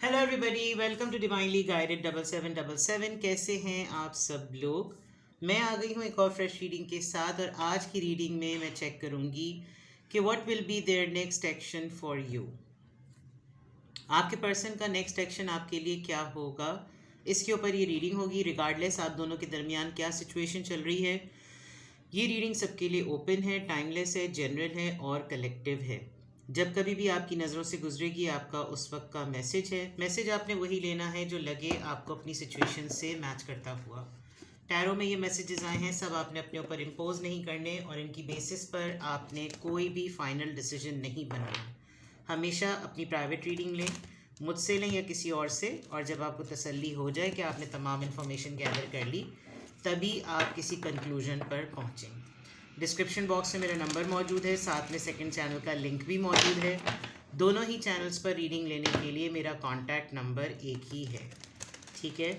Hello everybody, welcome to divinely guided 7777। कैसे हैं आप सब लोग। मैं आ गई हूँ एक और फ्रेश रीडिंग के साथ, और आज की रीडिंग में मैं चेक करूँगी कि what will be there next action for you. आपके पर्सन का नेक्स्ट एक्शन आपके लिए क्या होगा, इसके ऊपर ये रीडिंग होगी। रिगार्डलेस आप दोनों के दरमियान क्या सिचुएशन चल रही है, ये रीडिंग सबके लिए ओपन है, टाइमलेस है, जनरल है और कलेक्टिव है। जब कभी भी आपकी नज़रों से गुजरेगी आपका उस वक्त का मैसेज है। मैसेज आपने वही लेना है जो लगे आपको अपनी सिचुएशन से मैच करता हुआ। टैरो में ये मैसेजेस आए हैं, सब आपने अपने ऊपर इम्पोज नहीं करने, और इनकी बेसिस पर आपने कोई भी फाइनल डिसीजन नहीं बनाना। हमेशा अपनी प्राइवेट रीडिंग लें, मुझसे लें या किसी और से, और जब आपको तसल्ली हो जाए कि आपने तमाम इन्फॉर्मेशन गैदर कर ली, तभी आप किसी कंक्लूजन पर पहुँचें। डिस्क्रिप्शन बॉक्स में मेरा नंबर मौजूद है, साथ में सेकंड चैनल का लिंक भी मौजूद है। दोनों ही चैनल्स पर रीडिंग लेने के लिए मेरा कॉन्टैक्ट नंबर एक ही है, ठीक है।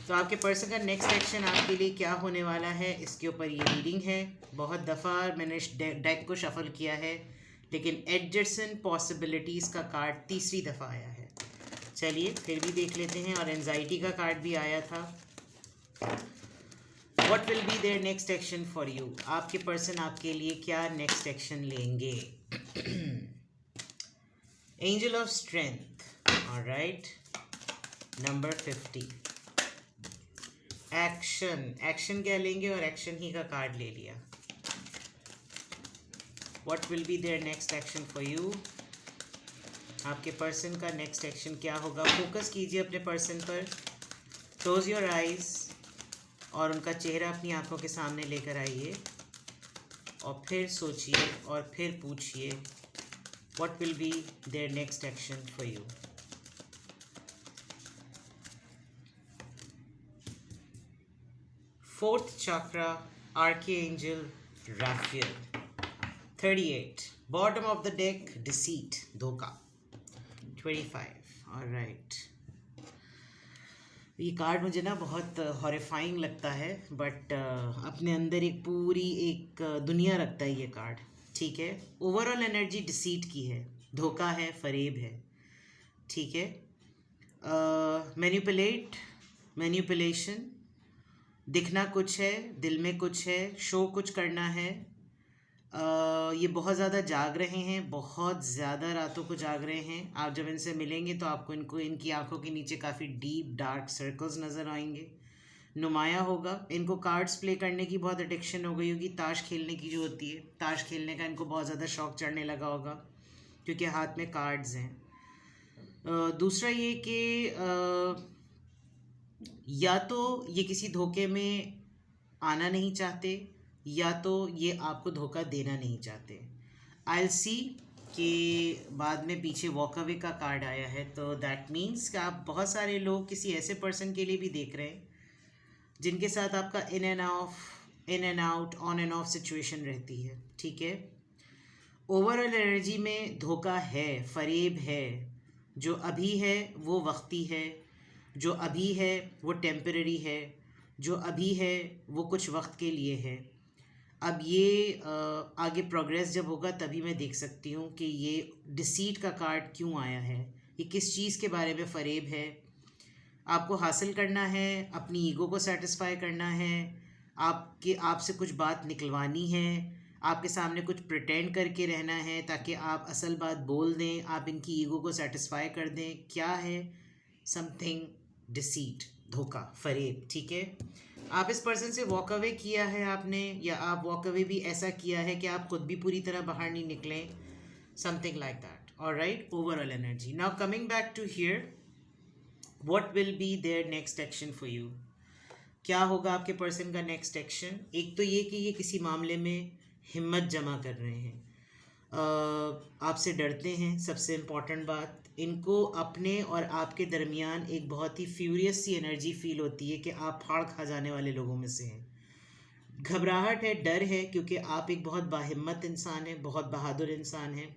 तो आपके पर्सन का नेक्स्ट एक्शन आपके लिए क्या होने वाला है, इसके ऊपर ये रीडिंग है। बहुत दफ़ा मैंने डेक को शफल किया है, लेकिन एडजस्टन पॉसिबिलिटीज़ का कार्ड तीसरी दफ़ा आया है। चलिए फिर भी देख लेते हैं, और एंजाइटी का कार्ड भी आया था। What will be their next action for you? आपके पर्सन आपके लिए क्या नेक्स्ट एक्शन लेंगे। Angel of strength, alright, number 50। Action क्या लेंगे, और एक्शन ही का कार्ड ले लिया। What will be their next action for you? आपके पर्सन का नेक्स्ट एक्शन क्या होगा। फोकस कीजिए अपने पर्सन पर, क्लोज योर आइज, और उनका चेहरा अपनी आंखों के सामने लेकर आइए, और फिर सोचिए और फिर पूछिए what will be there next action for you. Fourth chakra, archangel Raphael. 38, bottom of the deck, deceit, धोखा। 25, ऑलराइट। ये कार्ड मुझे ना बहुत हॉरिफाइंग लगता है, बट अपने अंदर एक पूरी एक दुनिया रखता है ये कार्ड, ठीक है। ओवरऑल एनर्जी डिसीट की है, धोखा है, फरेब है, ठीक है। मैनिपुलेशन, दिखना कुछ है, दिल में कुछ है, शो कुछ करना है। ये बहुत ज़्यादा जाग रहे हैं, बहुत ज़्यादा रातों को जाग रहे हैं। आप जब इनसे मिलेंगे तो आपको इनकी आंखों के नीचे काफ़ी डीप डार्क सर्कल्स नज़र आएंगे। नुमाया होगा, इनको कार्ड्स प्ले करने की बहुत एडिक्शन हो गई होगी। ताश खेलने की जो होती है, ताश खेलने का इनको बहुत ज़्यादा शौक चढ़ने लगा होगा, क्योंकि हाथ में कार्ड्स हैं। दूसरा ये कि या तो ये किसी धोखे में आना नहीं चाहते, या तो ये आपको धोखा देना नहीं चाहते। आई सी कि बाद में पीछे वॉक अवे का कार्ड आया है, तो दैट मीन्स कि आप बहुत सारे लोग किसी ऐसे पर्सन के लिए भी देख रहे हैं जिनके साथ आपका in and out, on end of situation रहती है, ठीक है। ओवरऑल एनर्जी में धोखा है, फरेब है। जो अभी है वो वक्ती है, जो अभी है वो टेम्पररी है, जो अभी है वो कुछ वक्त के लिए है। अब ये आगे प्रोग्रेस जब होगा तभी मैं देख सकती हूँ कि ये डिसीट का कार्ड क्यों आया है, ये किस चीज़ के बारे में फ़रेब है। आपको हासिल करना है, अपनी ईगो को सेटिस्फाई करना है, आपसे कुछ बात निकलवानी है, आपके सामने कुछ प्रिटेंड करके रहना है ताकि आप असल बात बोल दें, आप इनकी ईगो को सेटिस्फाई कर दें। क्या है, समथिंग डिसीट, धोखा, फरेब, ठीक है। आप इस पर्सन से वॉक अवे किया है आपने, या आप वॉक अवे भी ऐसा किया है कि आप खुद भी पूरी तरह बाहर नहीं निकले, something like that, alright. Overall energy. Now coming back to here, what will be there next action for you. क्या होगा आपके पर्सन का नेक्स्ट एक्शन। एक तो ये कि ये किसी मामले में हिम्मत जमा कर रहे हैं, आपसे डरते हैं। सबसे इम्पॉर्टेंट बात, इनको अपने और आपके दरमियान एक बहुत ही फ्यूरियस सी एनर्जी फील होती है कि आप फाड़ खा जाने वाले लोगों में से हैं। घबराहट है, डर है, क्योंकि आप एक बहुत बाहिम्मत इंसान हैं, बहुत बहादुर इंसान हैं।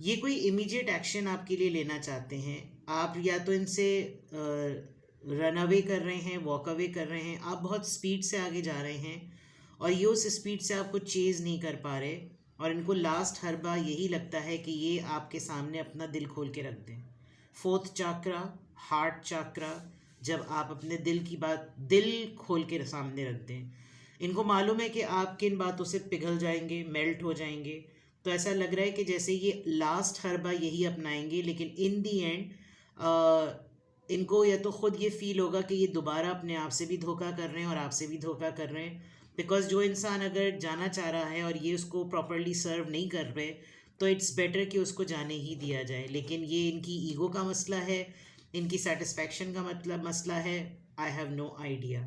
ये कोई इमीडिएट एक्शन आपके लिए लेना चाहते हैं। आप या तो इनसे रन अवे कर रहे हैं, वॉक अवे कर रहे हैं, आप बहुत स्पीड से आगे जा रहे हैं, और ये उस स्पीड से आपको चेज़ नहीं कर पा रहे, और इनको लास्ट हर बार यही लगता है कि ये आपके सामने अपना दिल खोल के रख दें। फोर्थ चाक्रा, हार्ट चाक्रा, जब आप अपने दिल की बात दिल खोल के सामने रख दें, इनको मालूम है कि आप किन बातों से पिघल जाएंगे, मेल्ट हो जाएंगे, तो ऐसा लग रहा है कि जैसे ये लास्ट हरबा यही अपनाएंगे, लेकिन इन दी एंड इनको या तो खुद ये फील होगा कि ये दोबारा अपने आप से भी धोखा कर रहे हैं और आपसे भी धोखा कर रहे हैं। बिकॉज जो इंसान अगर जाना चाह रहा है और ये उसको प्रॉपरली सर्व नहीं कर रहे, तो इट्स बेटर कि उसको जाने ही दिया जाए। लेकिन ये इनकी ईगो का मसला है, इनकी सेटिस्फैक्शन का मतलब मसला है, आई हैव नो आइडिया।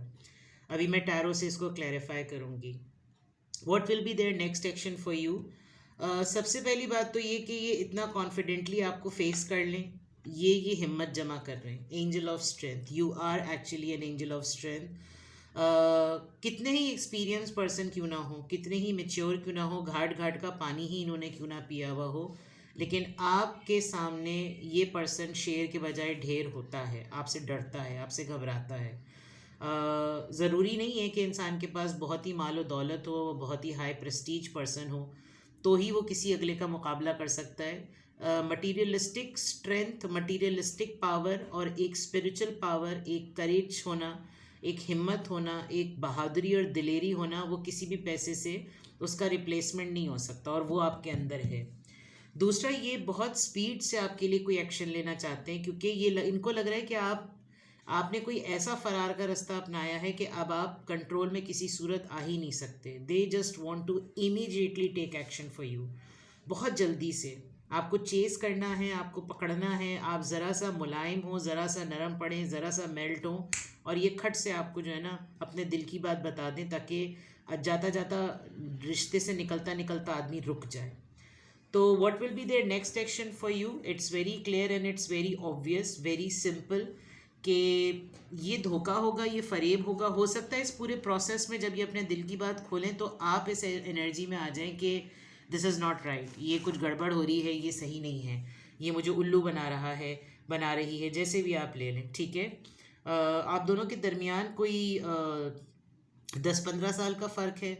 अभी मैं टैरो से इसको क्लैरिफाई करूँगी। What will be there next action for you? सबसे पहली बात तो ये कि ये इतना कॉन्फिडेंटली आपको फेस कर लें, ये हिम्मत जमा कर रहे हैं। Angel of strength, you are actually an angel of strength. कितने ही एक्सपीरियंस पर्सन क्यों ना हो, कितने ही मेच्योर क्यों ना हो, घाट घाट का पानी ही इन्होंने क्यों ना पिया हुआ हो, लेकिन आपके सामने ये पर्सन शेर के बजाय ढेर होता है, आपसे डरता है, आपसे घबराता है। ज़रूरी नहीं है कि इंसान के पास बहुत ही मालो दौलत हो, वो बहुत ही हाई प्रेस्टीज पर्सन हो, तो ही वो किसी अगले का मुकाबला कर सकता है। मटीरियलिस्टिक स्ट्रेंथ, मटीरियलिस्टिक पावर और एक स्पिरिचुअल पावर, एक करेज होना, एक हिम्मत होना, एक बहादुरी और दिलेरी होना, वो किसी भी पैसे से उसका रिप्लेसमेंट नहीं हो सकता, और वो आपके अंदर है। दूसरा, ये बहुत स्पीड से आपके लिए कोई एक्शन लेना चाहते हैं, क्योंकि ये इनको लग रहा है कि आपने कोई ऐसा फरार का रास्ता अपनाया है कि अब आप कंट्रोल में किसी सूरत आ ही नहीं सकते। They just want to immediately take action for you. बहुत जल्दी से आपको चेस करना है, आपको पकड़ना है। आप ज़रा सा मुलायम हो, ज़रा सा नरम पड़ें, ज़रा सा मेल्ट हो, और ये खट से आपको जो है ना अपने दिल की बात बता दें, ताकि जाता जाता रिश्ते से निकलता निकलता आदमी रुक जाए। तो what will be there next action for you? It's very clear and it's very obvious, very simple, कि ये धोखा होगा, ये फरेब होगा। हो सकता है इस पूरे प्रोसेस में जब ये अपने दिल की बात खोलें तो आप इस एनर्जी में आ जाएं कि दिस इज़ नॉट राइट, ये कुछ गड़बड़ हो रही है, ये सही नहीं है, ये मुझे उल्लू बना रहा है, बना रही है, जैसे भी आप ले लें, ठीक है। आप दोनों के दरमियान कोई 10-15 साल का फ़र्क है,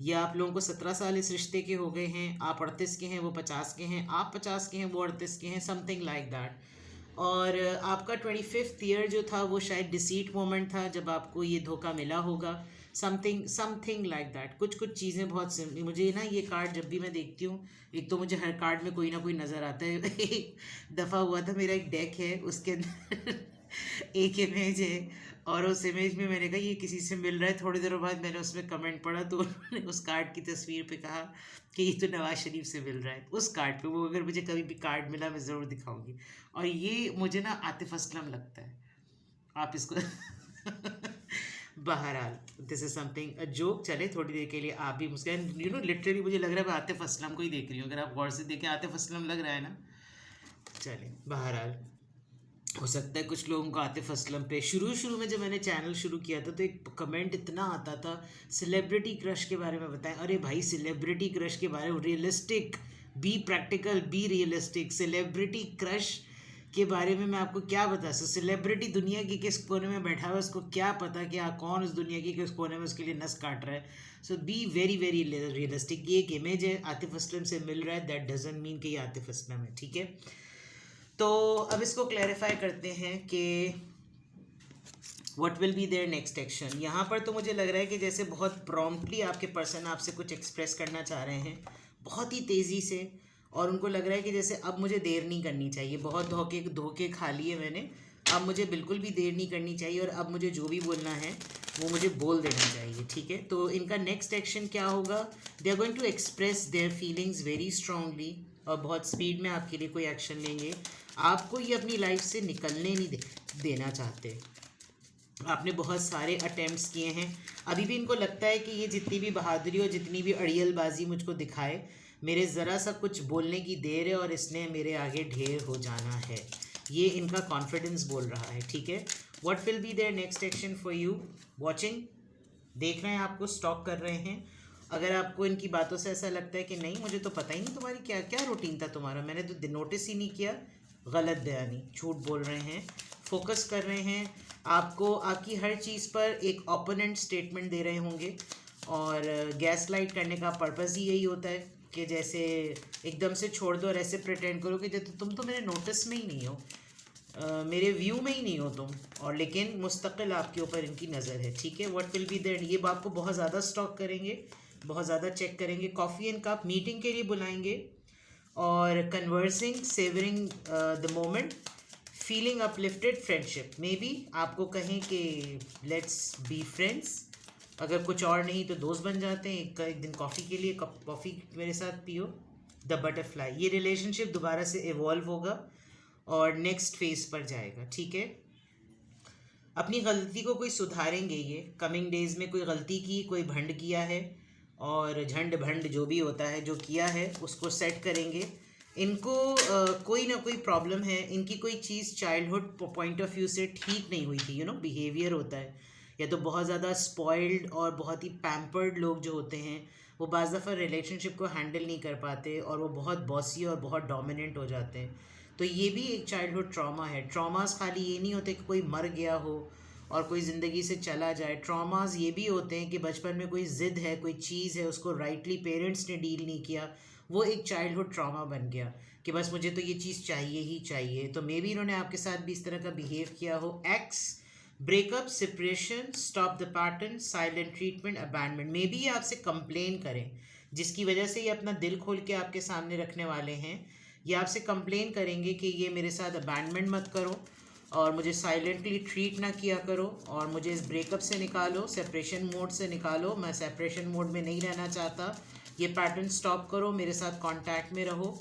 या आप लोगों को 17 साल इस रिश्ते के हो गए हैं। आप 38 के हैं, वो 50 के हैं, आप 50 के हैं, वो 38 के हैं, समथिंग लाइक दैट। और आपका 25th ईयर जो था वो शायद डिसीट मोमेंट था जब आपको ये धोखा मिला होगा, समथिंग लाइक दैट। कुछ कुछ चीज़ें बहुत सिंपल, मुझे ना ये कार्ड जब भी मैं देखती हूँ, एक तो मुझे हर कार्ड में कोई ना कोई नज़र आता है। एक दफ़ा हुआ था, मेरा एक डेक है, उसके अंदर एक इमेज है, और उस इमेज में मैंने कहा ये किसी से मिल रहा है। थोड़ी देर बाद मैंने उसमें कमेंट पढ़ा तो उन्होंने उस कार्ड की तस्वीर पे कहा कि ये तो नवाज शरीफ से मिल रहा है। उस कार्ड पे, वो अगर मुझे कभी भी कार्ड मिला मैं ज़रूर दिखाऊंगी। और ये मुझे ना आतिफ असलम लगता है, आप इसको बहरहाल दिस इज समथिंग जोक। चले थोड़ी देर के लिए आप भी मुस्कुराए, यू नो लिटरली मुझे लग रहा है मैं आतिफ असलम को ही देख रही हूँ। अगर आप गौर से देखें, आतिफ असलम लग रहा है ना। चले बहरहाल, हो सकता है कुछ लोगों को आतिफ असलम पे, शुरू में जब मैंने चैनल शुरू किया था तो एक कमेंट इतना आता था, सेलिब्रिटी क्रश के बारे में बताएं। अरे भाई, सेलिब्रिटी क्रश के बारे में realistic, be practical, be realistic. Celebrity crush के बारे में मैं आपको क्या बता सकता। सेलिब्रिटी दुनिया की किस कोने में बैठा हुआ है, उसको क्या पता कि कौन उस दुनिया की किस कोने में उसके लिए नस काट रहा है। सो बी वेरी वेरी रियलिस्टिक। ये एक इमेज है, आतिफ असलम से मिल रहा है, दैट डजंट मीन कि ये आतिफ असलम है, ठीक है। तो अब इसको क्लैरिफाई करते हैं कि what will be there next action. यहाँ पर तो मुझे लग रहा है कि जैसे बहुत प्रॉम्प्टली आपके पर्सन आपसे कुछ एक्सप्रेस करना चाह रहे हैं, बहुत ही तेज़ी से, और उनको लग रहा है कि जैसे अब मुझे देर नहीं करनी चाहिए, बहुत धोखे खा लिए मैंने, अब मुझे बिल्कुल भी देर नहीं करनी चाहिए, और अब मुझे जो भी बोलना है वो मुझे बोल देना चाहिए, ठीक है। तो इनका नेक्स्ट एक्शन क्या होगा? They are going to express their feelings very strongly, और बहुत स्पीड में आपके लिए कोई एक्शन लेंगे। आपको ये अपनी लाइफ से निकलने नहीं देना चाहते। आपने बहुत सारे अटेम्प्ट्स किए हैं, अभी भी इनको लगता है कि ये जितनी भी बहादुरी और जितनी भी अड़ियलबाजी मुझको दिखाए, मेरे ज़रा सा कुछ बोलने की देर है और इसने मेरे आगे ढेर हो जाना है। ये इनका कॉन्फिडेंस बोल रहा है, ठीक है। What will be there next action for you? Watching, देख रहे हैं, आपको स्टॉक कर रहे हैं। अगर आपको इनकी बातों से ऐसा लगता है कि नहीं, मुझे तो पता ही नहीं तुम्हारी क्या क्या रूटीन था तुम्हारा, मैंने तो नोटिस ही नहीं किया, गलत बयानी, झूठ बोल रहे हैं, फोकस कर रहे हैं, आपको आपकी हर चीज़ पर एक ओपोनेंट स्टेटमेंट दे रहे होंगे। और गैस लाइट करने का पर्पज़ ही यही होता है कि जैसे एकदम से छोड़ दो और ऐसे प्रिटेंड करो कि जैसे तुम तो मेरे नोटिस में ही नहीं हो। मेरे व्यू में ही नहीं हो तुम, और लेकिन मुस्तकिल आपके ऊपर इनकी नज़र है, ठीक है। व्हाट विल बी देयर, ये आपको बहुत ज़्यादा स्टॉक करेंगे, बहुत ज़्यादा चेक करेंगे। कॉफ़ी एंड कप मीटिंग के लिए बुलाएंगे, और conversing, savouring the moment, feeling uplifted, friendship. May be आपको कहें कि लेट्स बी फ्रेंड्स, अगर कुछ और नहीं तो दोस्त बन जाते हैं। एक दिन कॉफ़ी के लिए, कप कॉफ़ी मेरे साथ पियो। द बटरफ्लाई, ये रिलेशनशिप दोबारा से इवॉल्व होगा और नेक्स्ट फेज पर जाएगा, ठीक है। अपनी गलती को कोई सुधारेंगे, ये कमिंग डेज में कोई गलती की, कोई भंड किया है, और झंड भंड जो भी होता है, जो किया है उसको सेट करेंगे। इनको कोई ना कोई प्रॉब्लम है, इनकी कोई चीज़ चाइल्डहुड पॉइंट ऑफ व्यू से ठीक नहीं हुई थी, बिहेवियर होता है, या तो बहुत ज़्यादा स्पॉइल्ड और बहुत ही पैम्पर्ड लोग जो होते हैं, वो बाज़ दफ़ा रिलेशनशिप को हैंडल नहीं कर पाते, और वो बहुत बॉसी और बहुत डोमिनेंट हो जाते हैं। तो ये भी एक चाइल्डहुड ट्रॉमा है। ट्रॉमास खाली ये नहीं होते कि कोई मर गया हो और कोई ज़िंदगी से चला जाए। ट्रॉमास ये भी होते हैं कि बचपन में कोई ज़िद है, कोई चीज़ है, उसको राइटली पेरेंट्स ने डील नहीं किया, वो एक चाइल्डहुड ट्रॉमा बन गया कि बस मुझे तो ये चीज़ चाहिए ही चाहिए। तो मे बी इन्होंने आपके साथ भी इस तरह का बिहेव किया हो। X, breakup, separation, stop the pattern, silent treatment, abandonment. May be ये आपसे कंप्लेन करें, जिसकी वजह से ये अपना दिल खोल के आपके सामने रखने वाले हैं। ये आपसे कंप्लेन करेंगे कि ये मेरे साथ अबैंडनमेंट मत करो, और मुझे साइलेंटली ट्रीट ना किया करो, और मुझे इस ब्रेकअप से निकालो, सेपरेशन मोड से निकालो, मैं सेपरेशन मोड में नहीं रहना चाहता, ये पैटर्न स्टॉप करो, मेरे साथ कांटेक्ट में रहो,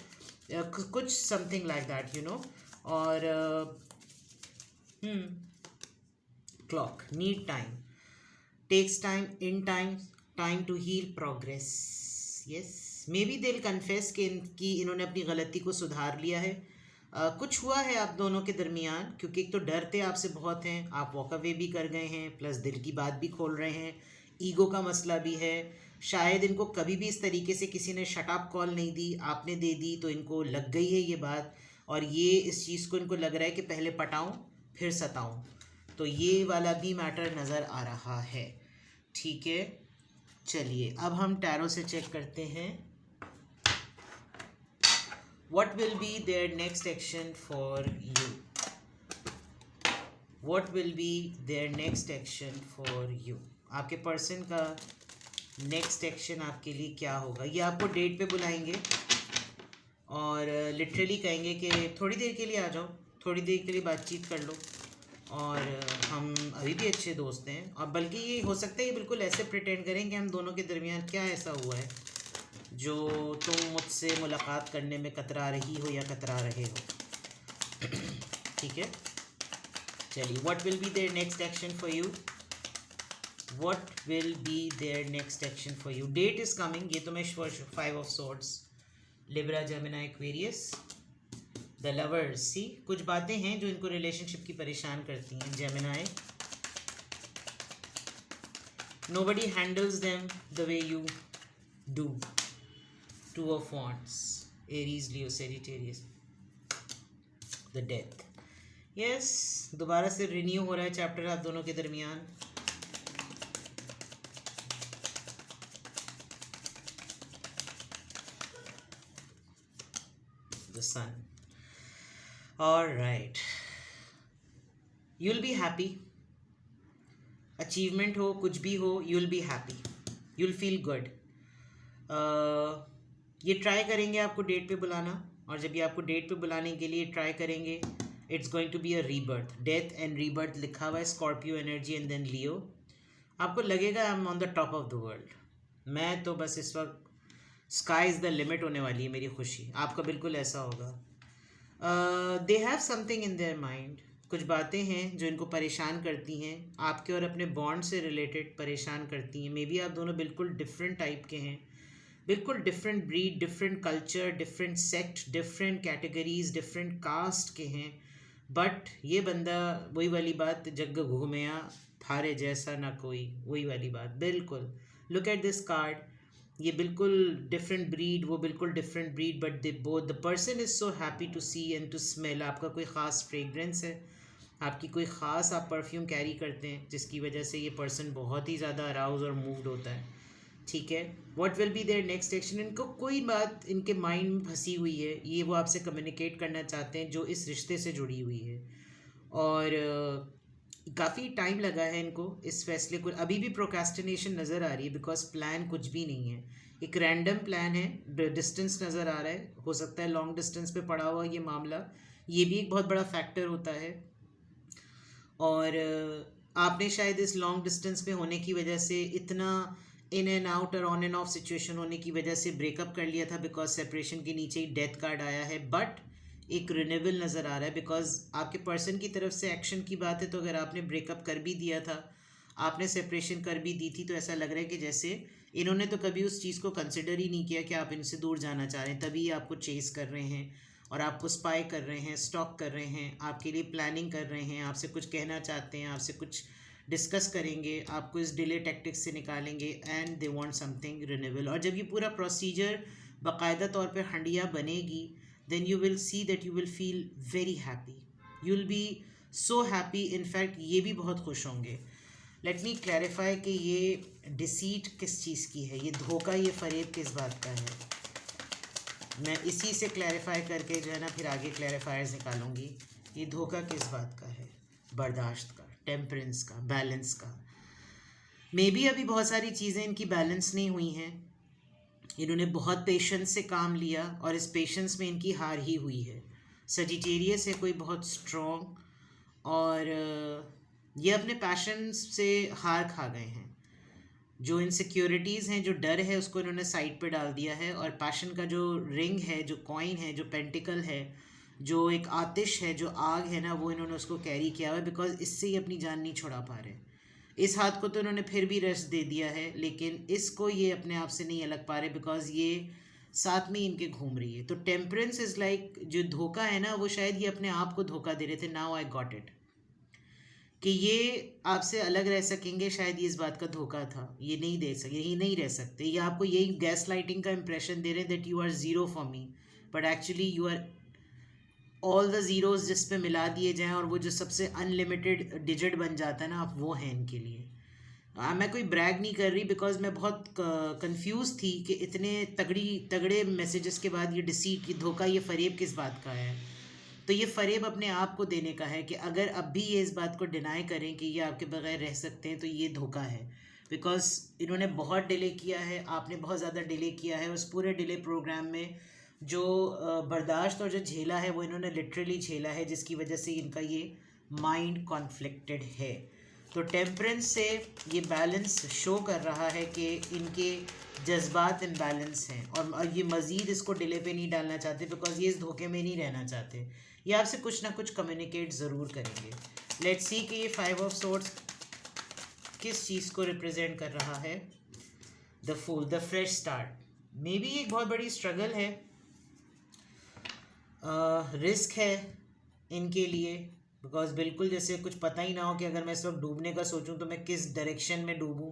कुछ समथिंग लाइक दैट, और clock, need time, takes time, in time, time to heal, progress. Yes, may be दिल कन्फेस कि इन्होंने अपनी गलती को सुधार लिया है। कुछ हुआ है आप दोनों के दरमियान, क्योंकि एक तो डरते आपसे बहुत हैं, आप वॉक अवे भी कर गए हैं, प्लस दिल की बात भी खोल रहे हैं, ईगो का मसला भी है। शायद इनको कभी भी इस तरीके से किसी ने शट अप कॉल नहीं दी, आपने दे दी, तो इनको लग गई है ये बात, और ये इस चीज़ को इनको लग रहा है कि पहले पटाऊं फिर सताऊं। तो ये वाला भी मैटर नज़र आ रहा है, ठीक है। चलिए अब हम टैरो से चेक करते हैं। What will be their next action for you? What will be their next action for you? आपके पर्सन का नेक्स्ट एक्शन आपके लिए क्या होगा? ये आपको डेट पे बुलाएंगे और लिटरली कहेंगे कि थोड़ी देर के लिए आ जाओ, थोड़ी देर के लिए बातचीत कर लो, और हम अभी भी अच्छे दोस्त हैं। और बल्कि ये हो सकता है ये बिल्कुल ऐसे प्रिटेंड करें कि हम दोनों के दरमियान क्या ऐसा हुआ है जो तुम मुझसे मुलाकात करने में कतरा रही हो या कतरा रहे हो, ठीक है। चलिए, what will be there next action for you? What will be there next action for you? Date is coming, ये तो मैं 5 of swords, Libra, Gemini, Aquarius, the lovers. See, कुछ बातें हैं जो इनको रिलेशनशिप की परेशान करती हैं। Gemini, nobody handles them the way you do. 2 of Wands, Aries, Leo, Sagittarius, the Death. Yes, दोबारा से रिन्यू हो रहा है चैप्टर आप दोनों के दरमियान। The Sun. All right. You'll be happy. Achievement हो, कुछ भी हो, you'll be happy. You'll feel good. ये ट्राई करेंगे आपको डेट पे बुलाना, और जब ये आपको डेट पे बुलाने के लिए ट्राई करेंगे, it's going to be a rebirth. Death and rebirth लिखा हुआ है, Scorpio energy and then Leo. आपको लगेगा I am on the top of the world, मैं तो बस इस वक्त स्काई इज़ द लिमिट होने वाली है मेरी खुशी। आपका बिल्कुल ऐसा होगा। They have something in their mind, कुछ बातें हैं जो इनको परेशान करती हैं, आपके और अपने बॉन्ड से रिलेटेड परेशान करती हैं। मे बी आप दोनों बिल्कुल डिफरेंट टाइप के हैं, बिल्कुल different breed, different culture, different sect, different categories, different caste के हैं, बट ये बंदा वही वाली बात, जग घूमया थारे जैसा ना कोई, वही वाली बात बिल्कुल। लुक एट दिस कार्ड, ये बिल्कुल डिफरेंट ब्रीड, वो बिल्कुल different breed, but they both, the person is so happy to see and to smell. आपका कोई ख़ास फ्रेगरेंस है, आपकी कोई ख़ास आप परफ्यूम कैरी करते हैं, जिसकी वजह से ये पर्सन बहुत ही ज़्यादा अराउज और मूव्ड होता है, ठीक है। What will be there next action? इनको कोई बात इनके माइंड में फंसी हुई है, ये वो आपसे कम्युनिकेट करना चाहते हैं जो इस रिश्ते से जुड़ी हुई है। और काफ़ी टाइम लगा है इनको इस फैसले को, अभी भी प्रोक्रेस्टिनेशन नज़र आ रही है बिकॉज प्लान कुछ भी नहीं है, एक रैंडम प्लान है, डिस्टेंस नज़र आ रहा है, हो सकता है लॉन्ग डिस्टेंस पे पड़ा हुआ ये मामला, ये भी एक बहुत बड़ा फैक्टर होता है। और आपने शायद इस लॉन्ग डिस्टेंस पे होने की वजह से इतना इन एंड आउट और ऑन एंड ऑफ सिचुएशन होने की वजह से ब्रेकअप कर लिया था बिकॉज सेपरेशन के नीचे ही डेथ कार्ड आया है, बट एक रिन्यूअल नज़र आ रहा है बिकॉज आपके पर्सन की तरफ से एक्शन की बात है। तो अगर आपने ब्रेकअप कर भी दिया था, आपने सेपरेशन कर भी दी थी, तो ऐसा लग रहा है कि जैसे इन्होंने तो कभी उस चीज़ को कंसिडर ही नहीं किया कि आप इनसे दूर जाना चाह रहे हैं, तभी आपको चेस कर रहे हैं और आपको स्पाई कर रहे हैं, स्टॉक कर रहे हैं, आपके लिए प्लानिंग कर रहे हैं, आपसे कुछ कहना चाहते हैं, आपसे कुछ डिस्कस करेंगे, आपको इस डिले टैक्टिक्स से निकालेंगे and they want something renewal. और जब ये पूरा प्रोसीजर बाकायदा तौर पे हंडिया बनेगी, then you will see that you will feel very happy, you will be so happy, in fact ये भी बहुत खुश होंगे। लेट मी क्लैरिफाई कि ये डिसीट किस चीज़ की है, ये धोखा, ये फरेब किस बात का है। मैं इसी से क्लैरिफाई करके जो है ना फिर आगे क्लैरिफायर्स निकालूंगी। ये धोखा किस बात का है, बर्दाश्त का, टेम्परेंस का, बैलेंस का। मे बी अभी बहुत सारी चीज़ें इनकी बैलेंस नहीं हुई हैं, इन्होंने बहुत पेशेंस से काम लिया और इस पेशेंस में इनकी हार ही हुई है। सजिटेरियस है कोई बहुत स्ट्रॉन्ग, और ये अपने पैशन से हार खा गए हैं। जो इनसिक्योरिटीज़ हैं, जो डर है, उसको इन्होंने साइड पे डाल दिया है, और पैशन का जो रिंग है, जो कॉइन है, जो पेंटिकल है, जो एक आतिश है, जो आग है ना, वो इन्होंने उसको कैरी किया हुआ है बिकॉज इससे ही अपनी जान नहीं छुड़ा पा रहे। इस हाथ को तो इन्होंने फिर भी रेस्ट दे दिया है, लेकिन इसको ये अपने आप से नहीं अलग पा रहे बिकॉज ये साथ में इनके घूम रही है। तो टेम्परेंस इज़ लाइक जो धोखा है ना, वो शायद ये अपने आप को धोखा दे रहे थे। नाउ आई गॉट इट कि ये आपसे अलग रह सकेंगे, शायद ये इस बात का धोखा था। ये नहीं दे सके, ये नहीं रह सकते, ये आपको यही गैस लाइटिंग का इंप्रेशन दे रहे हैं that you are zero for me, but actually you are all the zeros जिस पे मिला दिए जाएँ और वो जो सबसे अनलिमिटेड डिजिट बन जाता है ना, आप वो हैं इनके लिए। मैं कोई ब्रैग नहीं कर रही बिकॉज मैं बहुत कंफ्यूज थी कि इतने तगड़े मैसेजेस के बाद ये डिसीट, ये धोखा, ये फरेब किस बात का है। तो ये फरेब अपने आप को देने का है कि अगर अब भी ये इस बात को डिनाई करें कि ये आपके बगैर रह सकते हैं, तो ये धोखा है बिकॉज इन्होंने बहुत डिले किया है, आपने बहुत ज़्यादा डिले किया है। उस पूरे डिले प्रोग्राम में जो बर्दाश्त और जो झेला है, वो इन्होंने लिटरली झेला है, जिसकी वजह से इनका ये माइंड कॉन्फ्लिक्टेड है। तो टेम्परेंस से ये बैलेंस शो कर रहा है कि इनके जज्बात इनबैलेंस हैं, और ये मज़ीद इसको डिले पे नहीं डालना चाहते बिकॉज ये इस धोखे में नहीं रहना चाहते। ये आपसे कुछ ना कुछ कम्युनिकेट ज़रूर करेंगे। लेट्स सी कि ये 5 ऑफ सोर्ड्स किस चीज़ को रिप्रेजेंट कर रहा है। The fool, the fresh start. May be एक बहुत बड़ी स्ट्रगल है, रिस्क है इनके लिए, बिकॉज बिल्कुल जैसे कुछ पता ही ना हो कि अगर मैं इस वक्त डूबने का सोचूं तो मैं किस डायरेक्शन में डूबूं,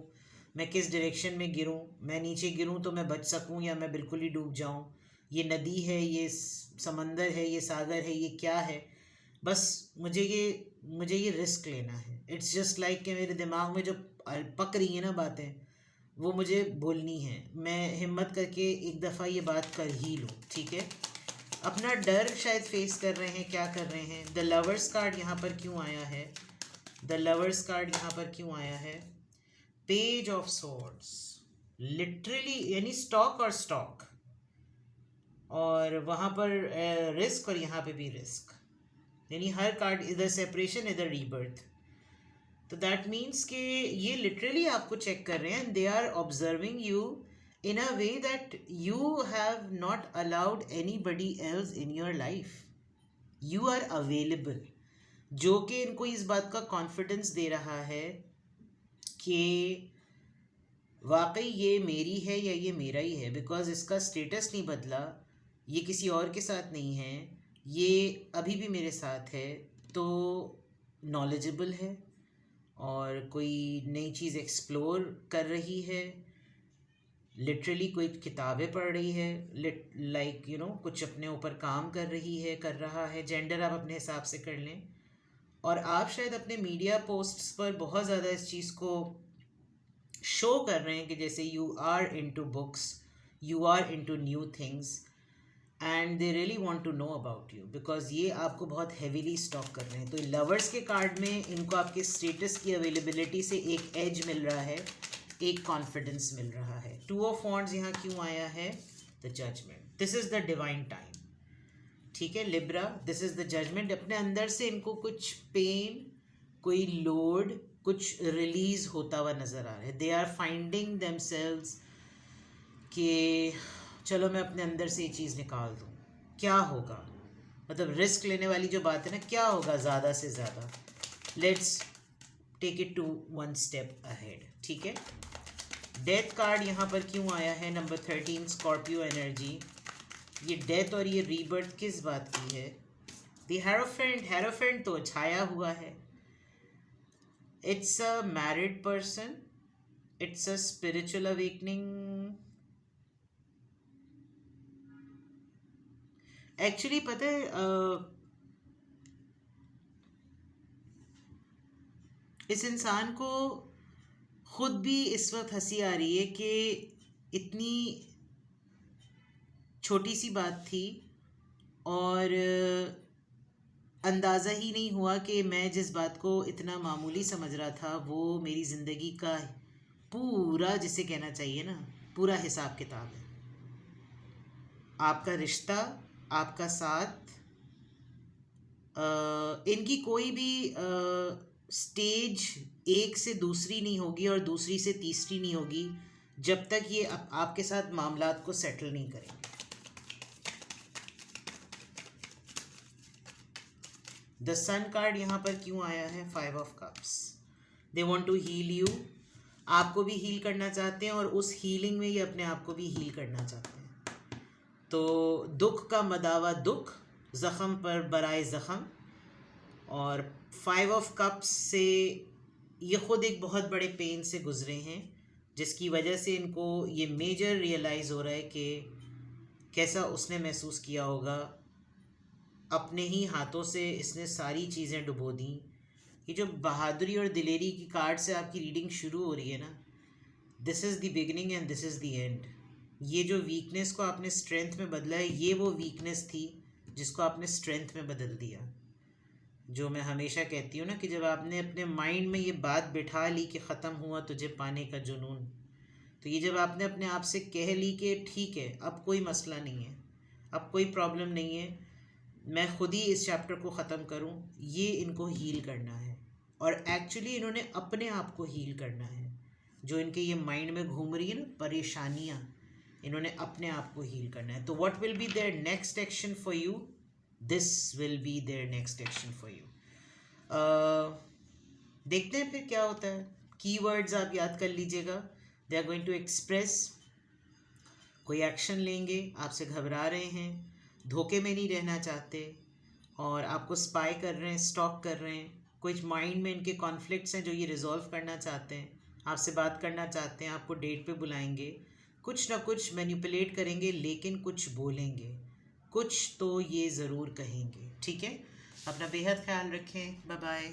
मैं किस डायरेक्शन में गिरूं, मैं नीचे गिरूं तो मैं बच सकूं या मैं बिल्कुल ही डूब जाऊं। ये नदी है, ये समंदर है, ये सागर है, ये क्या है। बस मुझे ये रिस्क लेना है। इट्स जस्ट लाइक कि मेरे दिमाग में जो पक रही है ना बातें, वो मुझे बोलनी है। मैं हिम्मत करके एक दफ़ा ये बात कर ही लूँ, ठीक है। अपना डर शायद फेस कर रहे हैं, क्या कर रहे हैं। द लवर्स कार्ड यहाँ पर क्यों आया है, द लवर्स कार्ड यहाँ पर क्यों आया है। पेज ऑफ सोर्ड्स, लिटरली यानी स्टॉक और स्टॉक, और वहाँ पर रिस्क, और यहाँ पे भी रिस्क, यानी हर कार्ड इधर सेपरेशन, इधर रीबर्थ। तो दैट मीन्स कि ये लिटरली आपको चेक कर रहे हैं, they are observing you in a way that you have not allowed anybody else in your life. You are available, जो कि इनको इस बात का कॉन्फिडेंस दे रहा है कि वाकई ये मेरी है या ये मेरा ही है, बिकॉज इसका स्टेटस नहीं बदला, ये किसी और के साथ नहीं है, ये अभी भी मेरे साथ है। तो नॉलेजेबल है और कोई नई चीज़ एक्सप्लोर कर रही है, लिटरली कोई किताबें पढ़ रही है, लाइक यू नो कुछ अपने ऊपर काम कर रही है, कर रहा है। जेंडर आप अपने हिसाब से कर लें। और आप शायद अपने मीडिया पोस्ट्स पर बहुत ज़्यादा इस चीज़ को शो कर रहे हैं कि जैसे you are into books, you are into new things, and they really want to know about you, because ये आपको बहुत हैवीली स्टॉक कर रहे हैं। तो लवर्स के कार्ड में इनको आपके स्टेटस की अवेलेबिलिटी से एक एज मिल रहा है, एक कॉन्फिडेंस मिल रहा है। 2 ऑफ वॉन्ड्स यहाँ क्यों आया है? The judgement, this is the divine time. ठीक है Libra, this is the judgement. अपने अंदर से इनको कुछ पेन, कोई लोड, कुछ रिलीज होता हुआ नजर आ रहा है। दे आर फाइंडिंग देमसेल्व्स कि चलो मैं अपने अंदर से ये चीज़ निकाल दूँ, क्या होगा, मतलब रिस्क लेने वाली जो बात है ना, क्या होगा ज़्यादा से ज़्यादा, let's take it to 1 step ahead. ठीक है, डेथ कार्ड यहाँ पर क्यों आया है? Number 13 Scorpio energy. ये डेथ और ये रीबर्थ किस बात की है? द हेरोफेंट, हेरोफेंट तो छाया हुआ है। It's a married person, it's a spiritual awakening. Actually पता है इस इंसान को खुद भी इस वक्त हंसी आ रही है कि इतनी छोटी सी बात थी और अंदाज़ा ही नहीं हुआ कि मैं जिस बात को इतना मामूली समझ रहा था वो मेरी ज़िंदगी का पूरा, जिसे कहना चाहिए ना, पूरा हिसाब किताब है। आपका रिश्ता, आपका साथ, इनकी कोई भी स्टेज एक से दूसरी नहीं होगी और दूसरी से तीसरी नहीं होगी जब तक ये आपके साथ मामलात को सेटल नहीं करेंगे। द सन कार्ड यहाँ पर क्यों आया है? 5 of cups. They want to heal you, आपको भी हील करना चाहते हैं और उस हीलिंग में ये अपने आप को भी हील करना चाहते हैं। तो दुख का मदावा दुख, ज़ख़म पर बराए ज़ख़म। और 5 ऑफ कप्स से ये ख़ुद एक बहुत बड़े पेन से गुज़रे हैं, जिसकी वजह से इनको ये मेजर रियलाइज़ हो रहा है कि कैसा उसने महसूस किया होगा, अपने ही हाथों से इसने सारी चीज़ें डुबो दी। ये जो बहादुरी और दिलेरी की कार्ड से आपकी रीडिंग शुरू हो रही है ना, this is the beginning and this is the end. ये जो वीकनेस को आपने स्ट्रेंथ में बदला है, ये वो वीकनेस थी जिसको आपने स्ट्रेंथ में बदल दिया। जो मैं हमेशा कहती हूँ ना कि जब आपने अपने माइंड में ये बात बिठा ली कि ख़त्म हुआ तुझे पाने का जुनून, तो ये जब आपने अपने आप से कह ली कि ठीक है अब कोई मसला नहीं है, अब कोई प्रॉब्लम नहीं है, मैं खुद ही इस चैप्टर को ख़त्म करूं, ये इनको हील करना है। और एक्चुअली इन्होंने अपने आप को हील करना है। जो इनके ये माइंड में घूम रही है ना परेशानियां, इन्होंने अपने आप को हील करना है। तो what will be there next action for you? This will be there next action for you. देखते हैं फिर क्या होता है। कीवर्ड्स आप याद कर लीजिएगा। They are going to express, कोई एक्शन लेंगे, आपसे घबरा रहे हैं, धोखे में नहीं रहना चाहते और आपको स्पाई कर रहे हैं, स्टॉक कर रहे हैं। कुछ माइंड में इनके कॉन्फ्लिक्ट्स हैं जो ये रिजॉल्व करना चाहते हैं, आपसे बात करना चाहते हैं, आपको डेट पे बुलाएंगे, कुछ ना कुछ मैनिपुलेट करेंगे, लेकिन कुछ बोलेंगे, कुछ तो ये ज़रूर कहेंगे। ठीक है, अपना बेहद ख्याल रखें। Bye bye.